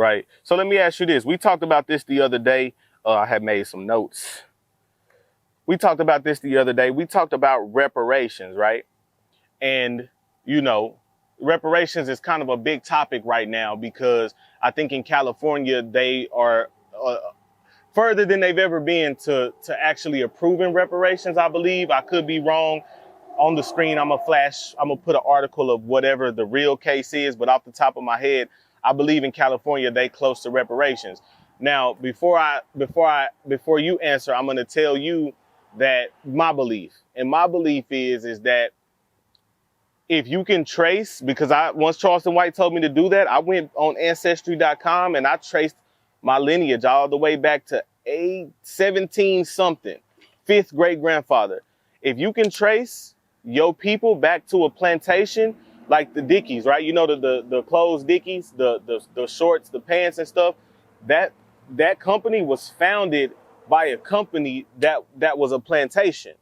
Right. So let me ask you this. We talked about this the other day. I had made some notes. We talked about this the other day. We talked about reparations, right? And, you know, reparations is kind of a big topic right now because I think in California, they are further than they've ever been to actually approving reparations, I believe. I could be wrong. On the screen, I'm gonna put an article of whatever the real case is, but off the top of my head, I believe in California, they close to reparations. Now, before you answer, I'm gonna tell you that my belief is that if you can trace, because once Charleston White told me to do that, I went on ancestry.com and I traced my lineage all the way back to 17 something, 5th great grandfather. If you can trace your people back to a plantation like the Dickies, right? You know, the clothes Dickies, the shorts, the pants and stuff, that company was founded by a company that was a plantation.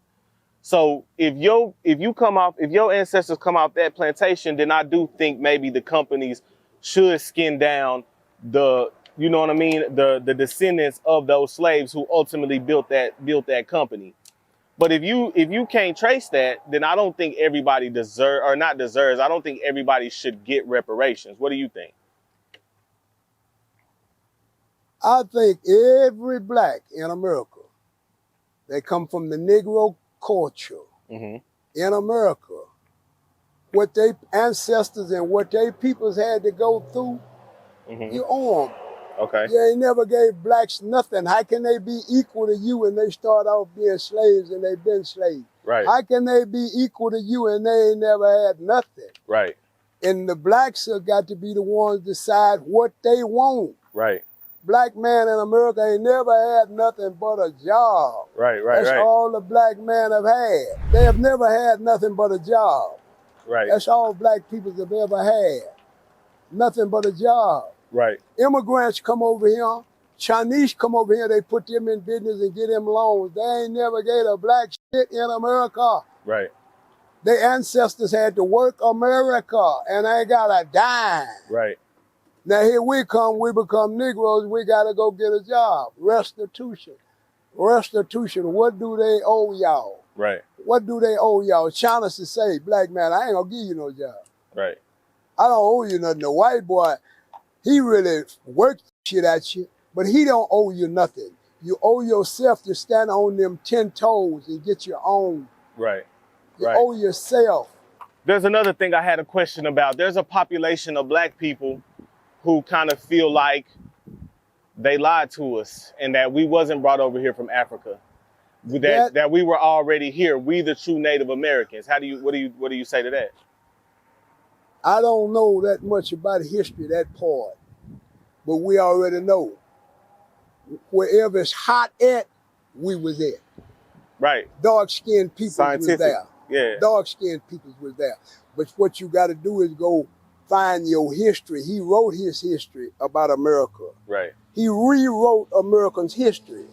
So if your ancestors come off that plantation, then I do think maybe the companies should skin down you know what I mean, the descendants of those slaves who ultimately built that company. But if you can't trace that, then I don't think everybody I don't think everybody should get reparations. What do you think? I think every black in America, they come from the Negro culture in America. What their ancestors and what their peoples had to go through, you owe them. Okay. You ain't never gave blacks nothing. How can they be equal to you when they start off being slaves and they've been slaves? Right. How can they be equal to you and they ain't never had nothing? Right. And the blacks have got to be the ones decide what they want. Right. Black man in America ain't never had nothing but a job. Right. That's all the black men have had. They have never had nothing but a job. Right. That's all black people have ever had. Nothing but a job. Right. Immigrants come over here. Chinese come over here. They put them in business and get them loans. They ain't never gave a black shit in America. Right. Their ancestors had to work America and ain't got a dime. Right. Now here we become Negroes. We got to go get a job. Restitution. Restitution. What do they owe y'all? Right. What do they owe y'all? China to say, black man, I ain't gonna give you no job. Right. I don't owe you nothing. The white boy, he really worked shit at you, but he don't owe you nothing. You owe yourself to stand on them 10 toes and get your own. Right. You owe yourself. There's another thing I had a question about. There's a population of black people who kind of feel like they lied to us and that we wasn't brought over here from Africa. That we were already here. We the true Native Americans. What do you say to that? I don't know that much about history, that part, but we already know. Wherever it's hot at, we was there. Right. Dark-skinned people was there. Yeah. Dark-skinned people was there. But what you got to do is go find your history. He wrote his history about America. Right. He rewrote Americans' history.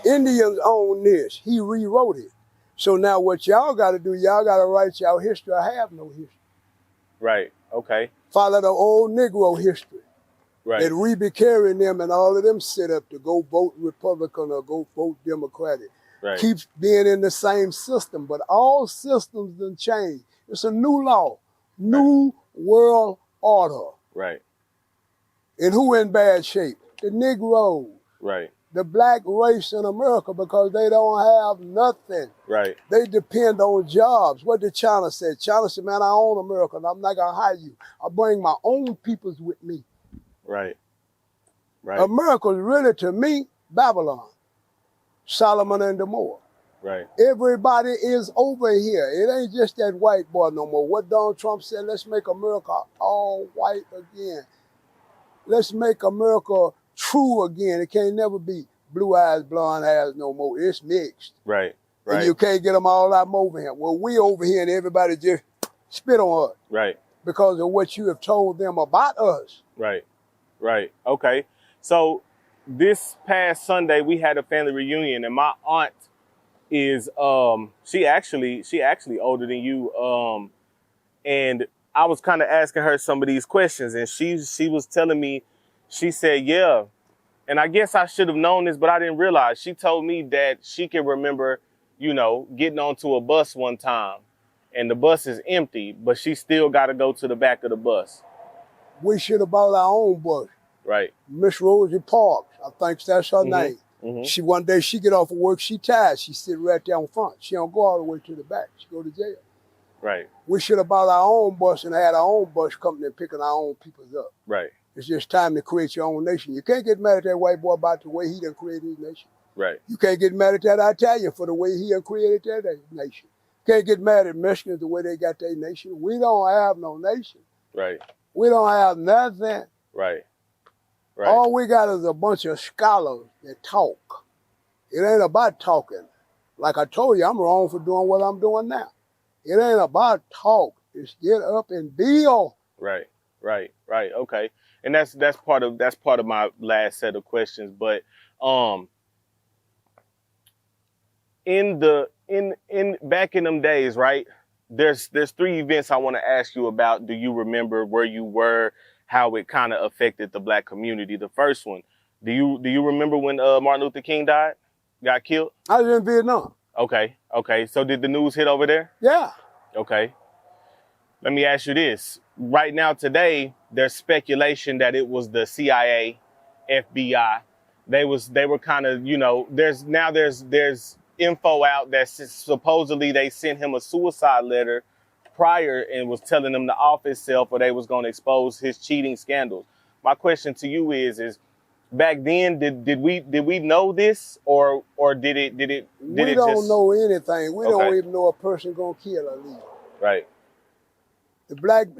Indians own this. He rewrote it. So now what y'all got to do, y'all got to write y'all history. I have no history. Right. Okay. Follow the old Negro history. Right. That we be carrying them and all of them set up to go vote Republican or go vote Democratic. Right. Keeps being in the same system, but all systems done changed. It's a new law, new world order. Right. And who in bad shape? The Negroes. Right. The black race in America because they don't have nothing. Right. They depend on jobs. What did China say? China said, man, I own America and I'm not gonna hire you. I bring my own peoples with me. Right. Right. America's really, to me, Babylon. Solomon and Gomorrah. Right. Everybody is over here. It ain't just that white boy no more. What Donald Trump said, let's make America all white again. Let's make America true again. It can't never be blue eyes, blonde hairs no more. It's mixed. Right. Right. And you can't get them all out over here. Well, we over here and everybody just spit on us. Right. Because of what you have told them about us. Right. Right. Okay. So this past Sunday we had a family reunion and my aunt is she actually older than you and I was kind of asking her some of these questions, and she was telling me, she said, yeah. And I guess I should have known this, but I didn't realize. She told me that she can remember, you know, getting onto a bus one time and the bus is empty, but she still got to go to the back of the bus. We should have bought our own bus. Right. Miss Rosie Parks, I think that's her name. Mm-hmm. She one day she get off of work, she tired. She sit right there in front. She don't go all the way to the back. She go to jail. Right. We should have bought our own bus and had our own bus company and picking our own people up. Right. It's just time to create your own nation. You can't get mad at that white boy about the way he done created his nation. Right. You can't get mad at that Italian for the way he done created their nation. You can't get mad at Mexicans the way they got their nation. We don't have no nation. Right. We don't have nothing. Right. Right. All we got is a bunch of scholars that talk. It ain't about talking. Like I told you, I'm wrong for doing what I'm doing now. It ain't about talk. It's get up and build. Right. Right. Right. Okay. And that's part of my last set of questions. But in back in them days, right? There's 3 events I want to ask you about. Do you remember where you were, how it kind of affected the black community? The first one, do you remember when Martin Luther King got killed? I was in Vietnam. Okay. Okay. So did the news hit over there? Yeah. Okay. Let me ask you this. Right now, today, there's speculation that it was the CIA, FBI. They were kind of, you know, there's info out that supposedly they sent him a suicide letter prior and was telling him to off himself or they was going to expose his cheating scandals. My question to you is back then, did we know this or did it We don't know anything. We Okay. don't even know a person gonna kill a leader. Right.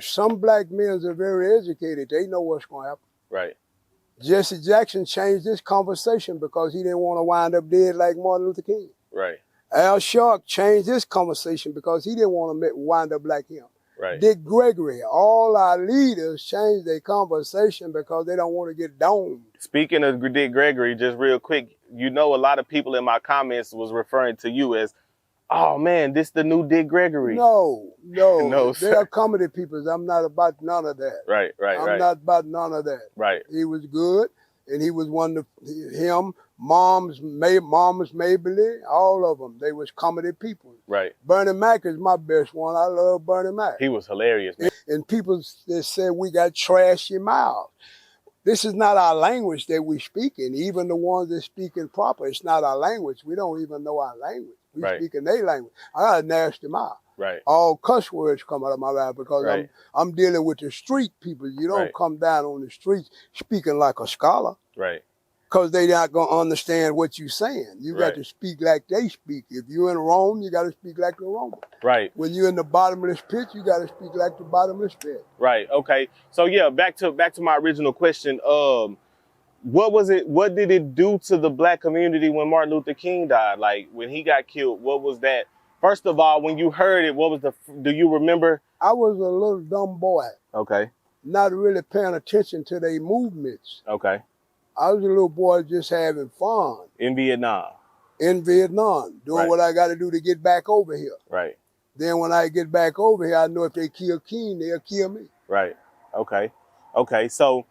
Some black men are very educated. They know what's gonna happen. Right. Jesse Jackson changed this conversation because he didn't want to wind up dead like Martin Luther King. Right. Al Sharpton changed this conversation because he didn't want to wind up like him. Right. Dick Gregory, all our leaders changed their conversation because they don't want to get domed. Speaking of Dick Gregory, just real quick, you know, a lot of people in my comments was referring to you as, oh man, this the new Dick Gregory. No, No, sir. they're comedy people. I'm not about none of that. Right. I'm not about none of that. Right. He was good, and he was one of him. Moms Mabley, all of them. They was comedy people. Right. Bernie Mac is my best one. I love Bernie Mac. He was hilarious, man. And people that said we got trashy mouths. This is not our language that we speak in. Even the ones that speak in proper, it's not our language. We don't even know our language. We Right. speak in their language. I got a nasty mouth. Right. All cuss words come out of my mouth because Right. I'm dealing with the street people. You don't Right. come down on the streets speaking like a scholar Right. because they not going to understand what you're saying. You Right. got to speak like they speak. If you're in Rome, you got to speak like the Romans. Right. When you're in the bottomless pit, you got to speak like the bottomless pit. Right. Okay. So yeah, back to my original question. What was it? What did it do to the black community when Martin Luther King died? Like when he got killed, what was that? First of all, when you heard it, what was do you remember? I was a little dumb boy, Okay. not really paying attention to their movements. Okay. I was a little boy just having fun In Vietnam. in Vietnam, doing Right. what I got to do to get back over here. Right. Then when I get back over here, I know if they kill King, they'll kill me. Right. Okay. Okay. So